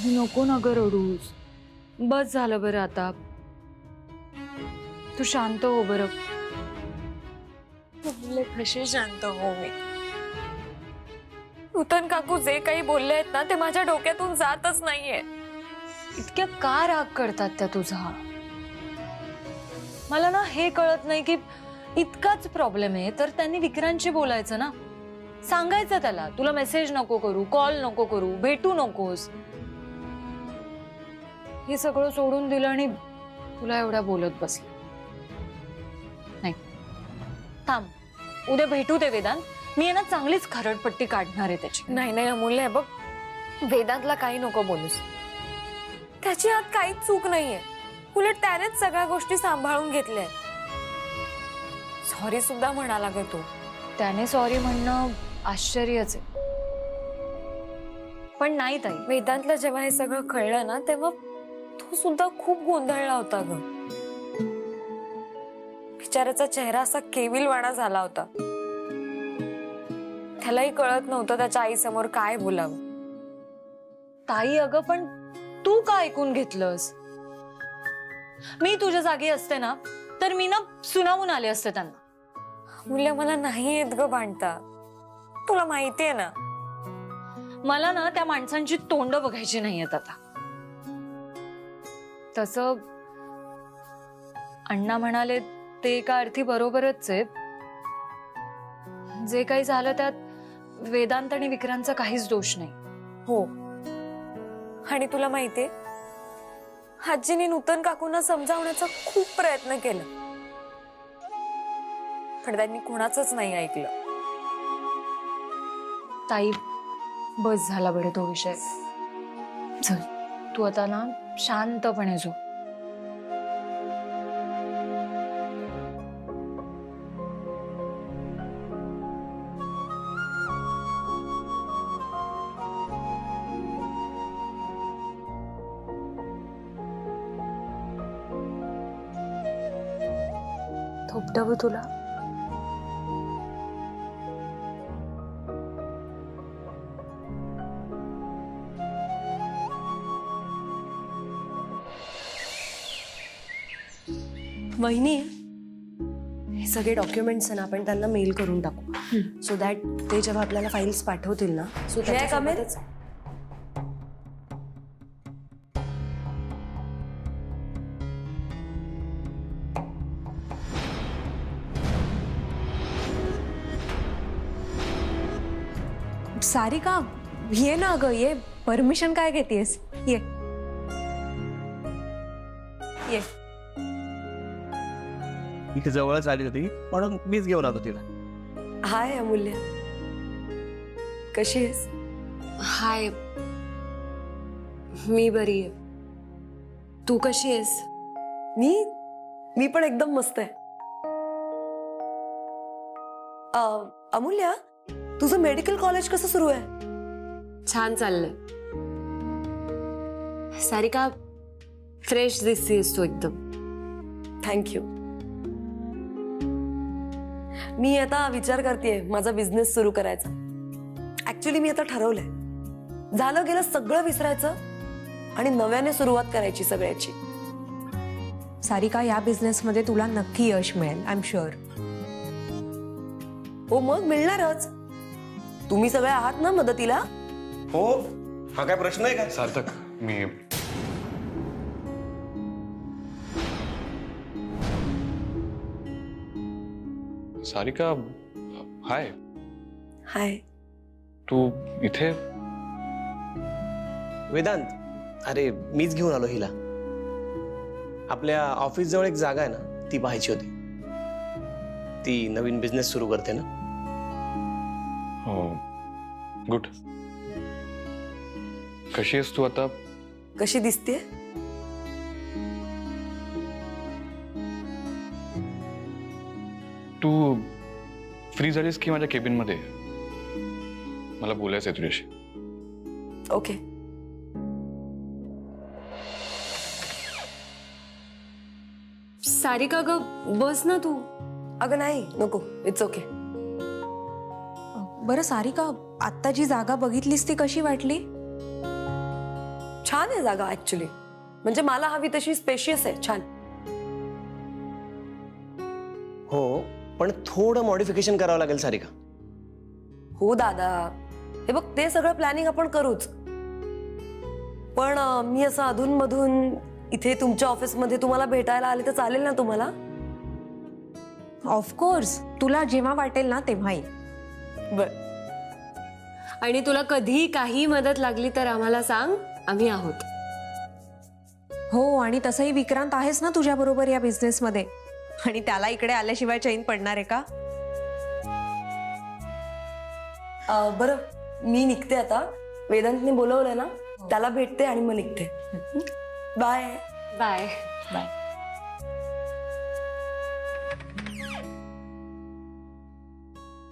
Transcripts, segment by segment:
आणि नको ना ग रडूस. बस झालं बरं आता. तू शांत हो बरं. कशी शांत हो मी. नूतन काकू जे काही बोलले आहेत ना ते माझ्या डोक्यातून जातच नाहीये. इतक्या का राग करतात त्या तुझा? मला ना हे कळत नाही की इतकाच प्रॉब्लेम आहे तर त्यांनी विक्रांतशी बोलायचं ना. सांगायचं त्याला तुला मेसेज नको करू, कॉल नको करू, भेटू नकोस. हे सगळं सोडून दिलं आणि तुला एवढा बोलत बसली. नाही थांब, उद्या भेटू दे वेदांत. मी आहे ना चांगलीच खरडपट्टी काढणार आहे त्याची. नाही नाही अमूल्य, बघ वेदांतला काही नको बोलूस. त्याची हात काहीच चूक नाहीये. उलट त्यानेच सगळ्या गोष्टी सांभाळून घेतल्या. सॉरी सुद्धा म्हणाला ग तो. त्याने सॉरी म्हणणं आश्चर्यच आहे. पण नाही ताई, वेदांतला जेव्हा हे सगळं कळलं ना तेव्हा तो सुद्धा खूप गोंधळला होता ग. बिचाऱ्याचा चेहरा असा केविलवाणा झाला होता. त्यालाही कळत नव्हतं त्याच्या आईसमोर काय बोलावं. ताई अगं पण तू का ऐकून घेतलंस? मी तुझ्या जागी असते ना तर मी ना सुनावून आले असते त्यांना. मुले मला नाही येत ग भांडता. तुला माहितीये ना. मला ना त्या माणसांची तोंड बघायची नाहीयेत आता. तसं अण्णा म्हणाले ते एका अर्थी बरोबरच आहे. जे काही झालं त्यात वेदांत आणि विक्रांतचा काहीच दोष नाही. हो, आणि तुला माहितीये आजीने नूतन काकूंना समजावण्याचा खूप प्रयत्न केला पण त्यांनी कोणाचंच नाही ऐकलं. ताई बस झाला बरं तो विषय. चल तू आता ना शांतपणे झोप. थोपटावं तुला? वहिनी, हे सगळे डॉक्युमेंट्स ना आपण त्यांना मेल करून टाकू. सो दॅट ते जेव्हा आपल्याला फाईल्स पाठवतील ना सो त्याच्यासोबतच. सारिका ये ना अगं, ये. परमिशन काय घेतेस? ये ये. इथे जवळच आली होती म्हणून मीच घेऊन आलो तिला. हाय अमूल्य, कशी आहेस? हाय, मी बरी आहे. तू कशी आहेस? मी पण एकदम मस्त आहे. अमूल्य, तुझं मेडिकल कॉलेज कसं सुरू आहे? छान चाललंय. सारिका फ्रेश दिसतेस तू एकदम. थँक्यू. मी आता विचार करतेय माझा बिझनेस सुरू करायचा. ऍक्च्युली मी आता ठरवलंय. झालं गेलं सगळं विसरायचं आणि नव्याने सुरुवात करायची सगळ्याची. सारिका, या बिझनेस मध्ये तुला नक्की यश मिळेल. I am sure. हो मग मिळणारच. तुम्ही सगळे आहात ना मदतीला? हो, हा काय प्रश्न आहे का? सार्थक, मी सारिका, हाय. हाय. तू इथे? वेदांत, अरे मीच घेऊन आलो हिला. आपल्या ऑफिस जवळ एक जागा आहे ना, ती पाहायची होती. ती नवीन बिझनेस सुरू करते ना. हो, गुड. कशी आहेस तू आता? कशी दिसते? तू फ्री झालीस की माझ्या केबिन मध्ये? मला बोलायचं आहे तुझ्याशी. ओके. सारिका ग, बस ना तू. अगं नाही, नको. It's okay. बरं सारिका, आत्ता जी जागा बघितलीस ती कशी वाटली? छान आहे जागा ऍक्च्युली, म्हणजे मला हवी तशी स्पेशियस आहे, छान. हो, पण थोडं मॉडिफिकेशन करावं लागेल सारिका. हो दादा, हे बघ ते सगळं प्लॅनिंग आपण करूच, पण मी असं अधूनमधून इथे तुमच्या ऑफिसमध्ये तुम्हाला भेटायला आले तर चालेल ना तुम्हाला? ऑफकोर्स, तुला जेव्हा वाटेल ना तेव्हाही. बर. आणि तुला कधी काही मदत लागली तर आम्हाला सांग, आम्ही आहोत. हो, आणि तसंही विक्रांत आहेस ना तुझ्या बरोबर या बिझनेसमध्ये, आणि त्याला इकडे आल्याशिवाय चैन पडणार आहे का? बरं, मी निघते आता. वेदांतने बोलवलंय ना, त्याला भेटते आणि मग निघते. बाय. बाय. बाय.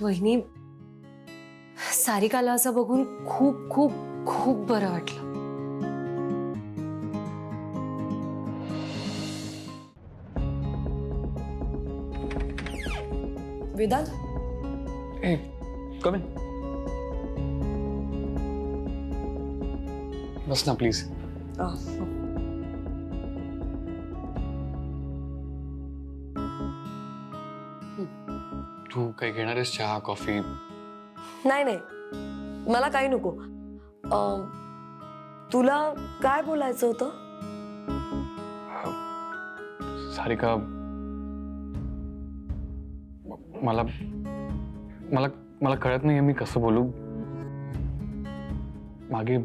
वहिनी, सारिकाला असं बघून खूप खूप खूप बरं वाटलं. वेदांत, ए कम इन. बस ना प्लीज. तू काही घेणार आहेस, चहा कॉफी? नाही नाही, मला काही नको. तुला काय बोलायचं होतं? सारिका, मला मला मला कळत नाहीये मी कसं बोलू. मागे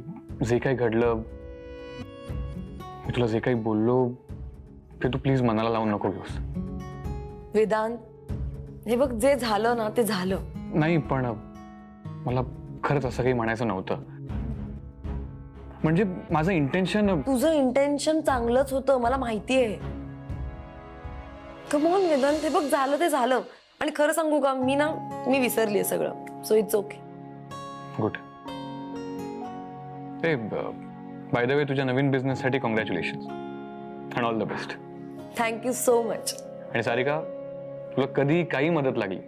जे काही घडलं, मी तुला जे काही बोललो ते तू प्लीज मनाला लावून नको घेऊस. वेदांत, हे बघ, जे झालं ना ते झालं. नाही, पण मला खरंच असं काही म्हणायचं नव्हतं. म्हणजे माझं इंटेन्शन. तुझं इंटेन्शन चांगलंच होतं, मला माहितीये. कम ऑन वेदांत, हे बघ, झालं ते झालं. आणि खरं सांगू का, मी विसरलीये सगळं. So it's okay. Good. A by the way, तुझ्या नवीन बिझनेससाठी congratulations and all the best. Thank you so much. आणि सारिका, तुला कधी काही मदत लागली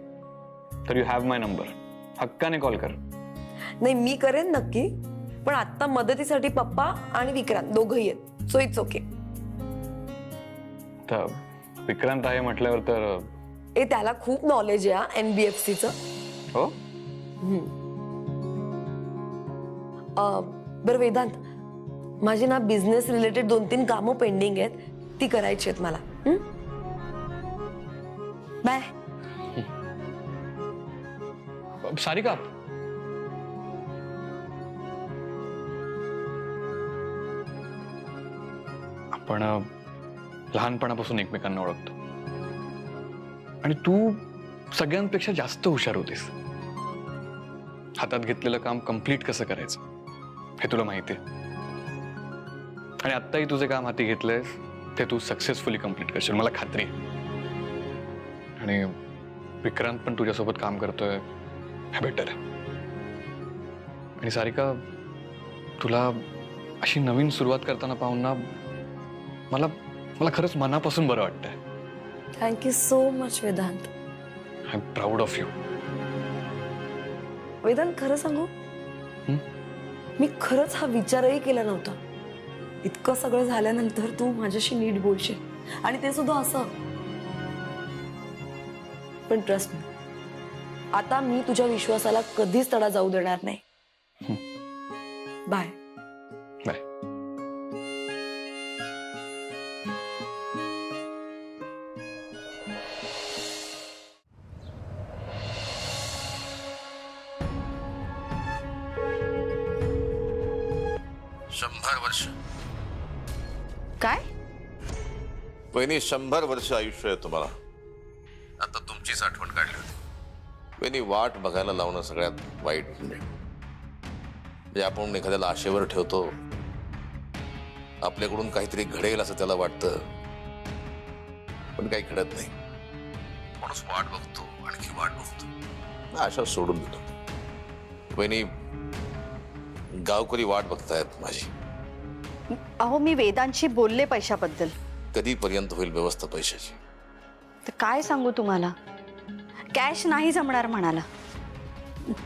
तर यू हॅव माय नंबर. हक्काने कॉल कर. नाही, मी करेन नक्की, पण आता मदतीसाठी पप्पा आणि विक्रांत दोघंही आहेत. So it's okay. तर विक्रांत आहे म्हटल्यावर तर. त्याला खूप नॉलेज आहे NBFCचं. हो. बरं वेदांत, माझी ना बिझनेस रिलेटेड 2-3 कामं पेंडिंग आहेत, ती करायची आहेत मला. बाय. सारिका, आपण लहानपणापासून एकमेकांना ओळखतो आणि तू सगळ्यांपेक्षा जास्त हुशार होतीस. हातात घेतलेलं काम कंप्लीट कसं करायचं हे तुला माहिती आहे. आणि आत्ताही तुझे काम हाती घेतलंयस ते तू सक्सेसफुली कंप्लीट करशील, मला खात्री आहे. आणि विक्रांत पण तुझ्यासोबत काम करतोय हे बेटर आहे. आणि सारिका, तुला अशी नवीन सुरुवात करताना पाहून ना मला खरंच मनापासून बरं वाटतंय. Thank you so much Vedant. I am proud of you. Vedant, खरं सांगू, मी खरंच हा विचारही केला नव्हता. इतकं सगळं झाल्यानंतर तू माझ्याशी नीट बोलशील, आणि ते सुद्धा असं. पण ट्रस्ट मी, आता मी तुझ्या विश्वासाला कधीच तडा जाऊ देणार नाही. बाय. बाय. वर्ष. काय? वहिनी, 100 वर्ष आयुष्य आहे तुम्हाला. आता तुमचीच आठवण काढली होती. वहिनी, वाट बघायला लावणं सगळ्यात वाईट. म्हणजे आपण एखाद्याला आशेवर ठेवतो, आपल्याकडून काहीतरी घडेल असं त्याला वाटतं, पण काही घडत नाही. माणूस वाट बघतो, आणखी वाट बघतो, आशा सोडून देतो. वहिनी, गावकरी वाट बघतायत माझी. अहो, मी वेदांशी बोलले पैशाबद्दल. कधीपर्यंत होईल व्यवस्था पैशाची? तर काय सांगू तुम्हाला, कॅश नाही जमणार म्हणाला,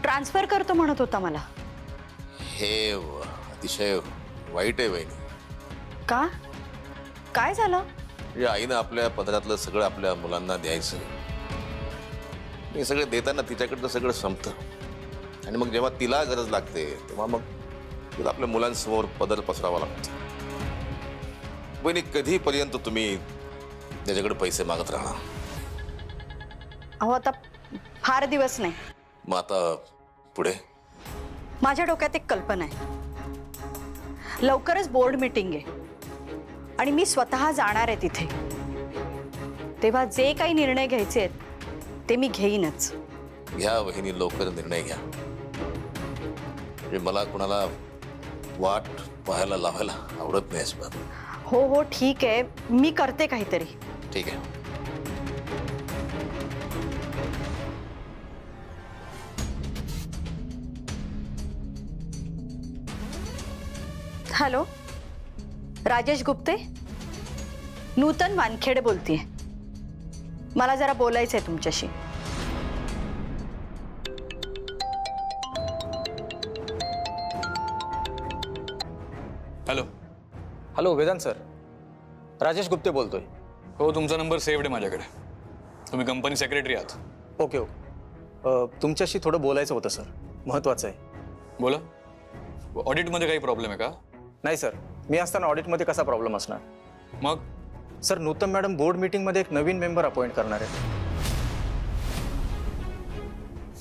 ट्रान्सफर करतो म्हणत होता मला. हे अतिशय वाईट आहे वहिनी. का? काय झालं? म्हणजे आईनं आपल्या पदरातलं सगळं आपल्या मुलांना द्यायचं. हे सगळं देताना तिच्याकडनं सगळं संपतं आणि मग जेव्हा तिला गरज लागते तेव्हा मग तिला आपल्या मुलांसमोर पदर पसरावा लागतो. वहिनी, कधीपर्यंत तुम्ही त्याच्याकडे पैसे मागत राहणार? अहो आता फार दिवस नाही. मग आता पुढे? माझ्या डोक्यात एक कल्पना आहे. लवकरच बोर्ड मीटिंग आहे आणि मी स्वतः जाणार आहे तिथे. तेव्हा जे काही निर्णय घ्यायचे आहेत ते मी घेईनच. घ्या वहिनी, लवकर निर्णय घ्या. म्हणजे मला कुणाला वाट पाहायला लावायला आवडत नाही अजिबात. हो हो ठीक आहे, मी करते काहीतरी. ठीक आहे. हॅलो, राजेश गुप्ते, नूतन वानखेडे बोलतेय. मला जरा बोलायचंय तुमच्याशी. Hello. Hello Vedant sir, Rajesh Gupte बोलतोय. हो, तुमचा नंबर सेव्ड आहे माझ्याकडे. तुम्ही कंपनी सेक्रेटरी आहात. ओके तुमच्याशी थोडं बोलायचं होतं सर, महत्त्वाचं आहे. बोला. ऑडिटमध्ये काही प्रॉब्लेम आहे का? नाही सर, मी असताना ऑडिटमध्ये कसा प्रॉब्लेम असणार. मग सर, नूतन मॅडम बोर्ड मीटिंगमध्ये एक नवीन मेंबर अपॉइंट करणार आहे.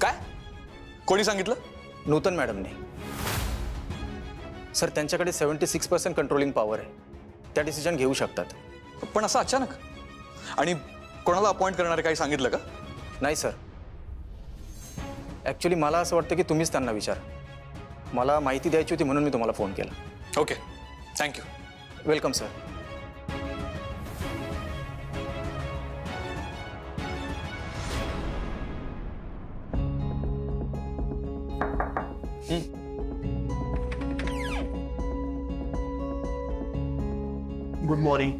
काय? कोणी सांगितलं? नूतन मॅडमने. सर, त्यांच्याकडे 76% कंट्रोलिंग पॉवर आहे. त्या डिसिजन घेऊ शकतात. पण असं अचानक? आणि कोणाला अपॉइंट करणार काही सांगितलं का? नाही सर, ॲक्च्युली मला असं वाटतं की तुम्हीच त्यांना विचारा. मला माहिती द्यायची होती म्हणून मी तुम्हाला फोन केला. Okay, thank you. Welcome sir. Good morning.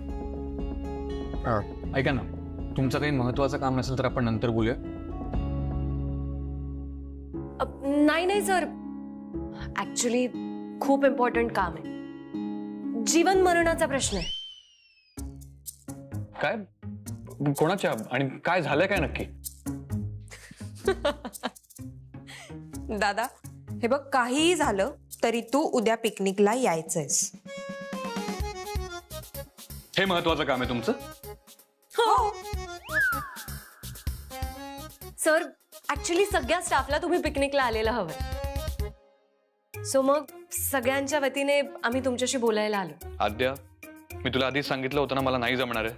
ऐका ना, तुमचं काही महत्वाचं काम नसेल तर आपण नंतर बोलूया. नाही नाही सर, ऍक्च्युली खूप इम्पॉर्टंट काम आहे. जीवन मरणाचा प्रश्न आहे. काय? कोणाच्या आणि काय झालंय काय नक्की? दादा, हे बघ, काहीही झालं तरी तू उद्या पिकनिकला यायचंयस. हे महत्वाचं काम आहे तुमचं? हो सर, ऍक्च्युली सगळ्या स्टाफला तुम्ही पिकनिकला आलेला हवंय. सो मग सगळ्यांच्या वतीने आम्ही तुमच्याशी बोलायला आलो. आद्या, मी तुला आधीच सांगितलं होतं ना मला नाही जमणार आहे.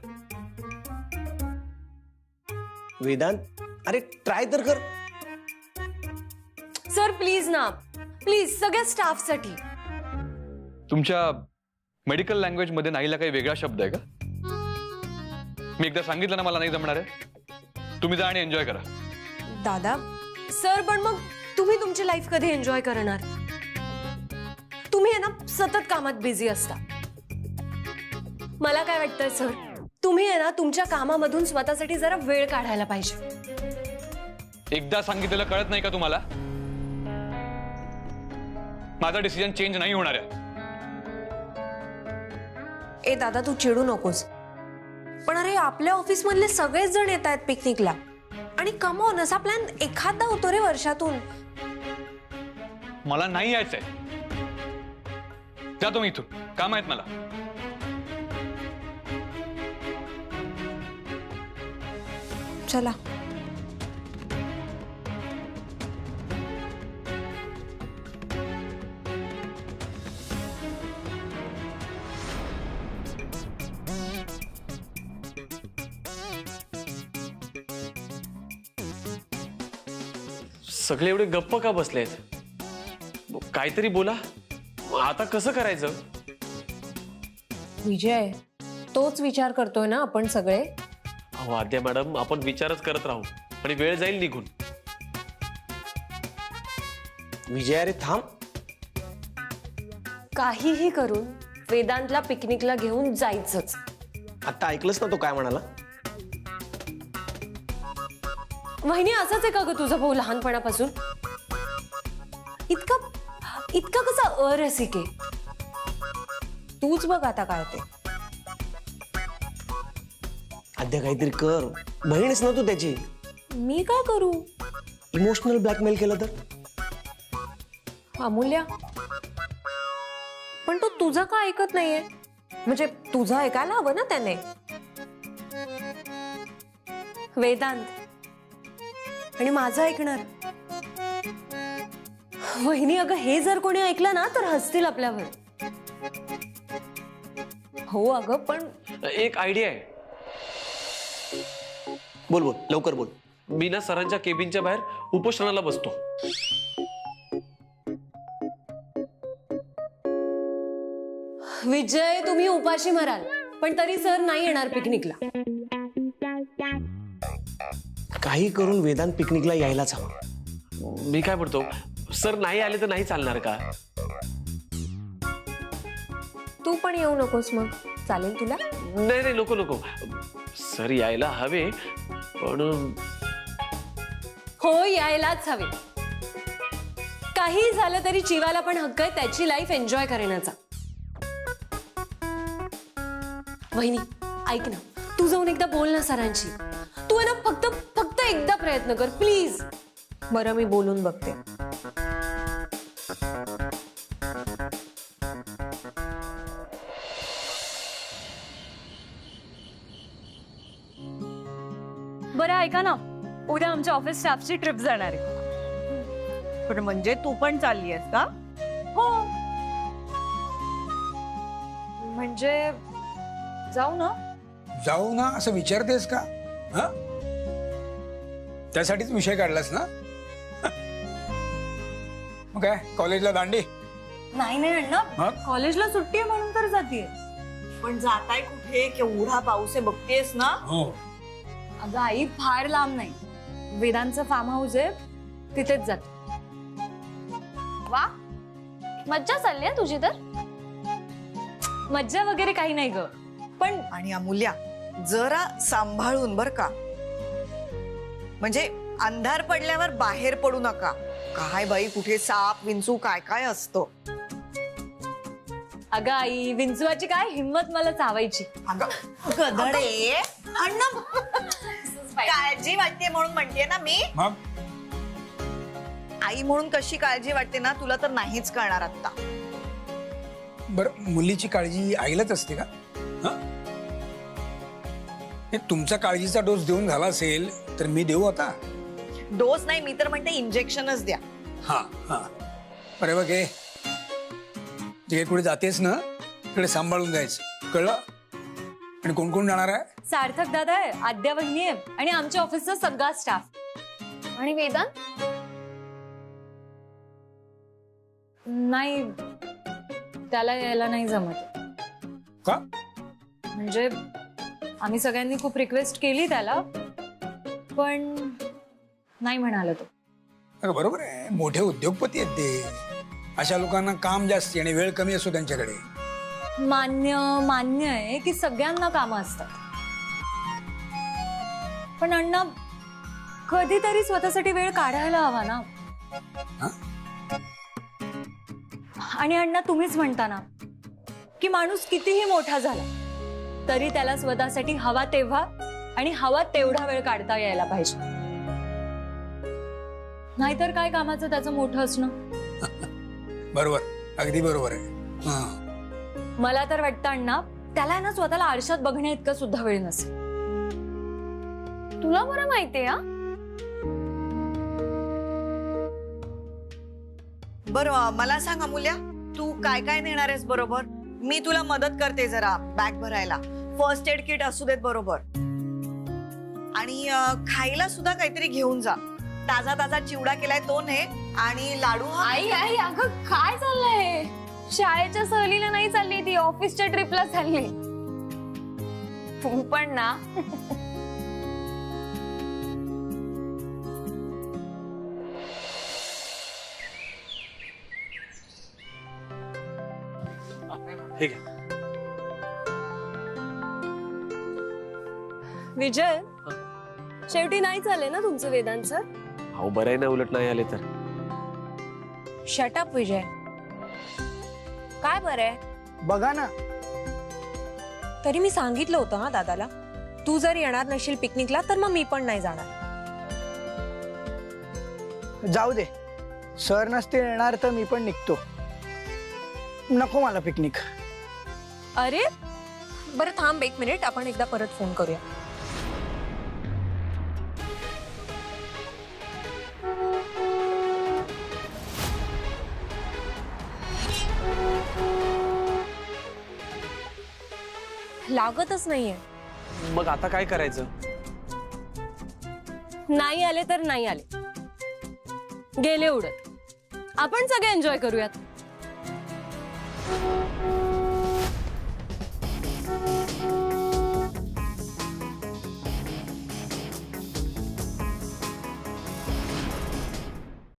वेदांत, अरे ट्राय तर कर. सर प्लीज ना, प्लीज, सगळ्या स्टाफसाठी. तुमच्या मेडिकल लँग्वेज मध्ये नाहीला काही वेगळा शब्द आहे का? मी एकदा सांगितलं ना मला नाही जमणार आहे. तुम्ही जा आणि एन्जॉय करा. दादा, सर पण मग तुम्ही तुमची लाईफ कधी एन्जॉय करणार? तुम्ही आहे ना सतत कामात बिझी असता. मला काय वाटतंय सर, तुम्ही आहे ना तुमच्या कामामधून स्वतःसाठी जरा वेळ काढायला पाहिजे. एकदा सांगितलेलं कळत नाही का तुम्हाला? माझा डिसिजन चेंज नाही होणार आहे. ए दादा, तू चिडू नकोस. पण अरे, आपल्या ऑफिस मधले सगळेच जण येत आहेत पिकनिकला आणि कम ऑन, असा प्लॅन एखादा होतो रे वर्षातून. मला नाही यायचंय. जातो मी इथून, काम आहेत मला. चला. सगळे एवढे गप्प का बसलेत? काहीतरी बोला. आता कसं करायचं? विजय, तोच विचार करतोय ना आपण सगळे. अहो आद्या मॅडम, आपण विचारच करत राहू आणि वेळ जाईल निघून. विजय, अरे थांब. काहीही करून वेदांतला पिकनिकला घेऊन जायचंच. आता ऐकलंस ना तो काय म्हणाला? वहिनी, असंच आहे का ग तुझा भाऊ लहानपणापासून? इतका कसा अरसिक आहे? तूच बघ आता काय ते. आद्या काहीतरी कर, बहीणच ना तू त्याची. मी का करू? इमोशनल ब्लॅकमेल केलं तर? अमूल्या, पण तो तुझं का ऐकत नाहीये? म्हणजे तुझं ऐकायला हवं ना त्याने. वेदांत आणि माझं ऐकणार. वहिनी, अगं हे जर कोणी ऐकलं ना तर हसतील आपल्यावर. हो अगं, पण एक आयडिया आहे. बोल बोल, लवकर बोल. मी ना सरांच्या केबिनच्या बाहेर उपोषणाला बसतो. विजय, तुम्ही उपाशी मराल पण तरी सर नाही येणार पिकनिकला. काही करून वेदांत पिकनिकला यायलाच हवा. मी काय म्हणतो, सर नाही आले तर नाही चालणार का? तू पण येऊ नकोस मग, चालेल तुला? नाही नाही, नको नको. सर यायला हवे, पण हो, यायलाच हवे. काही झालं तरी चिवाला पण हक्क आहे त्याची लाईफ एन्जॉय करण्याचा. वहिनी, ऐक ना, तू जाऊन एकदा बोल ना सरांशी. तू आहे ना, फक्त फक्त एकदा प्रयत्न कर प्लीज. बरं, मी बोलून बघते. बरं ऐका ना, उद्या आमच्या ऑफिस स्टाफची ट्रिप जाणार आहे. पण म्हणजे तू पण चालली आहेस का? हो, म्हणजे जाऊ ना. जाऊ ना असं विचारतेस का? हा, त्यासाठीच विषय काढलास ना? मग काय कॉलेजला दांडी? नाही नाही अण्णा, मग? कॉलेजला सुट्टी आहे म्हणून तर जातीये. पण जाताय कुठे? केवढा पाऊस आहे बघतेस ना. हो. अगं आई, फार लांब नाही, वेदांचं फार्म हाऊस आहे, तिथेच जाते. वा, मज्जा चालली आहे तुझी तर. मज्जा वगैरे काही नाही ग, पण आणि अमूल्या, जरा सांभाळून बर का. म्हणजे अंधार पडल्यावर बाहेर पडू नका. काय बाई, कुठे साप विंचू काय काय असतो. अगं आई, विंचवाची काय हिम्मत मला चावायची. गधडे, अण्णा काळजी वाटते म्हणून म्हणते ना मी. मग आई म्हणून कशी काळजी वाटते ना तुला तर नाहीच कळणार आता. बर, मुलीची काळजी आईलाच असते का? हा? हे तुमचा काळजीचा डोस देऊन झाला असेल तर मी देऊ आता? डोस नाही, मी तर म्हणते इंजेक्शनच द्या. हा हा, अरे बघ, हे तिकडे कुठे जातेस ना, तिकडे सांभाळून जायचं, कळलं? आणि कोण कोण जाणार आहे? सार्थक दादा आहे, आद्या वहिनी आहे आणि आमच्या ऑफिसचा सगळा स्टाफ. आणि वेदांत? नाही, त्याला यायला नाही जमत. का? म्हणजे आम्ही सगळ्यांनी खूप रिक्वेस्ट केली त्याला, पण नाही म्हणाला तो. अगं बरोबर आहे, मोठे उद्योगपती आहेत ते. अशा लोकांना काम जास्त आणि वेळ कमी असतो त्यांच्याकडे. मान्य आहे की सगळ्यांना कामं असतात, पण अण्णा कधीतरी स्वतःसाठी वेळ काढायला हवा ना. आणि अण्णा, तुम्हीच म्हणता ना की माणूस कितीही मोठा झाला तरी त्याला स्वतःसाठी हवा तेव्हा आणि हवा तेवढा वेळ काढता यायला पाहिजे. नाहीतर काय कामाचं त्याचं मोठं असणं. बरोबर, अगदी बरोबर आहे. हा, मला तर वाटतं अण्णा, त्याला ना स्वतःला आरशात बघण्या इतका सुद्धा वेळ नसेल. तुला बरं माहितीये. हा, बरं, मला सांग अमूल्या, तू काय काय नेणार आहेस बरोबर? मी तुला मदत करते जरा बॅग भरायला. फर्स्ट एड किट असू देत बरोबर. आणि खायला सुद्धा काहीतरी घेऊन जा. ताजा ताजा चिवडा केलाय तो ने, आणि लाडू. आई आई, अगं काय चाललंय? शाळेच्या सहलीला नाही चालली ती, ऑफिसच्या ट्रिपला चालली. तू पण ना. ठीक आहे. विजय, शेवटी नाही चालले ना तुमचं वेदांत सर? अहो बरं आहे ना, उलट नाही आले तर. शट अप विजय. काय बरंय, बघा ना. तरी मी सांगितलं होतं हा दादाला, तू जर येणार नशील पिकनिकला तर मग मी पण नाही जाणार. जाऊ दे, सर नसते येणार तर मी पण निघतो. नको मला पिकनिक. अरे बरं थांब 1 मिनिट, आपण एकदा परत फोन करूया. लागतच नाहीये. मग आता काय करायचं? नाही आले तर नाही आले, गेले उडत. आपण सगळे एन्जॉय करूयात.